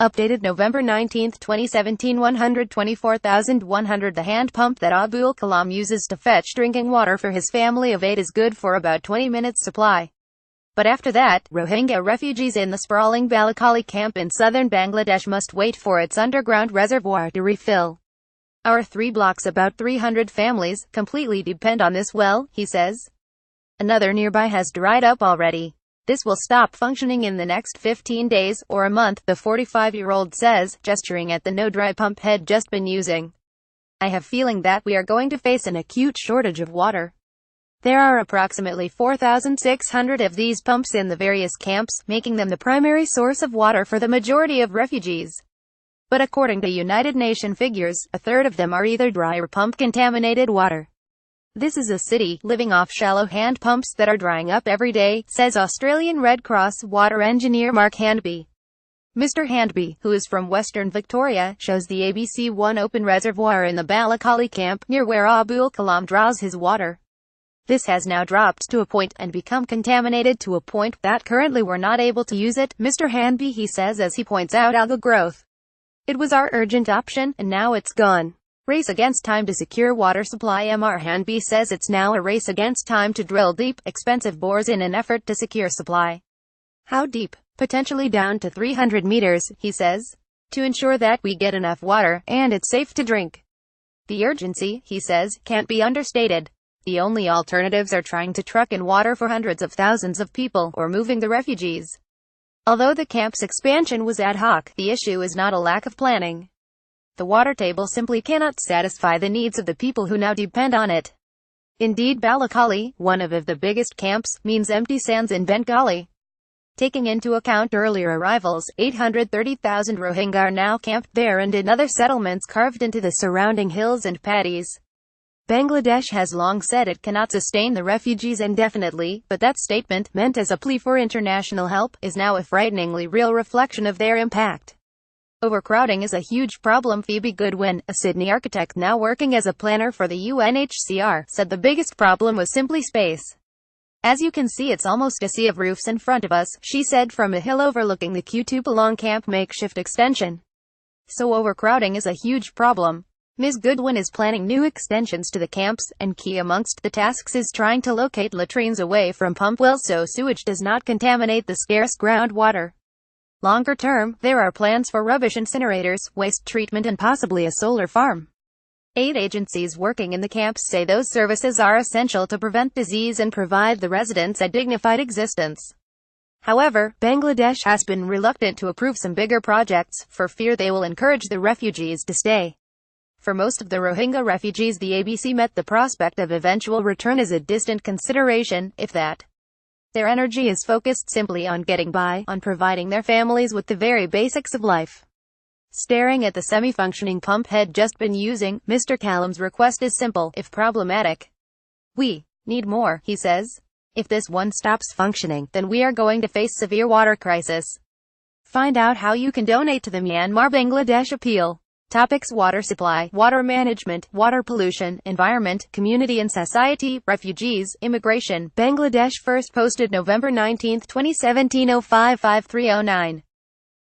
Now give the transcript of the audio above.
Updated November 19, 2017 124,100. The hand pump that Abul Kalam uses to fetch drinking water for his family of 8 is good for about 20 minutes supply. But after that, Rohingya refugees in the sprawling Balukhali camp in southern Bangladesh must wait for its underground reservoir to refill. Our 3 blocks, about 300 families, completely depend on this well, he says. Another nearby has dried up already. This will stop functioning in the next 15 days, or a month, the 45-year-old says, gesturing at the no-dry pump had just been using. I have feeling that we are going to face an acute shortage of water. There are approximately 4,600 of these pumps in the various camps, making them the primary source of water for the majority of refugees. But according to United Nations figures, a third of them are either dry or pump-contaminated water. This is a city living off shallow hand pumps that are drying up every day, says Australian Red Cross water engineer Mark Handby. Mr. Handby, who is from Western Victoria, shows the ABC one open reservoir in the Balukhali camp, near where Abul Kalam draws his water. This has now dropped to a point and become contaminated to a point that currently we're not able to use it, Mr. Handby he says as he points out algal growth. It was our urgent option, and now it's gone. Race against time to secure water supply. Mr. Handby says it's now a race against time to drill deep, expensive bores in an effort to secure supply. How deep? Potentially down to 300 meters, he says, to ensure that we get enough water, and it's safe to drink. The urgency, he says, can't be understated. The only alternatives are trying to truck in water for hundreds of thousands of people, or moving the refugees. Although the camp's expansion was ad hoc, the issue is not a lack of planning. The water table simply cannot satisfy the needs of the people who now depend on it. Indeed, Balukhali, one of the biggest camps, means empty sands in Bengali. Taking into account earlier arrivals, 830,000 Rohingya are now camped there and in other settlements carved into the surrounding hills and paddies. Bangladesh has long said it cannot sustain the refugees indefinitely, but that statement, meant as a plea for international help, is now a frighteningly real reflection of their impact. Overcrowding is a huge problem. Phoebe Goodwin, a Sydney architect now working as a planner for the UNHCR, said the biggest problem was simply space. As you can see, it's almost a sea of roofs in front of us, she said from a hill overlooking the Kutupalong camp makeshift extension. So overcrowding is a huge problem. Ms. Goodwin is planning new extensions to the camps, and key amongst the tasks is trying to locate latrines away from pump wells so sewage does not contaminate the scarce groundwater. Longer term, there are plans for rubbish incinerators, waste treatment and possibly a solar farm. 8 agencies working in the camps say those services are essential to prevent disease and provide the residents a dignified existence. However, Bangladesh has been reluctant to approve some bigger projects, for fear they will encourage the refugees to stay. For most of the Rohingya refugees, the ABC met the prospect of eventual return as a distant consideration, if that. Their energy is focused simply on getting by, on providing their families with the very basics of life. Staring at the semi-functioning pump had just been using, Mr. Kalam's request is simple, if problematic. We need more, he says. If this one stops functioning, then we are going to face severe water crisis. Find out how you can donate to the Myanmar-Bangladesh appeal. Topics: water supply, water management, water pollution, environment, community and society, refugees, immigration. Bangladesh first posted November 19, 2017 055309.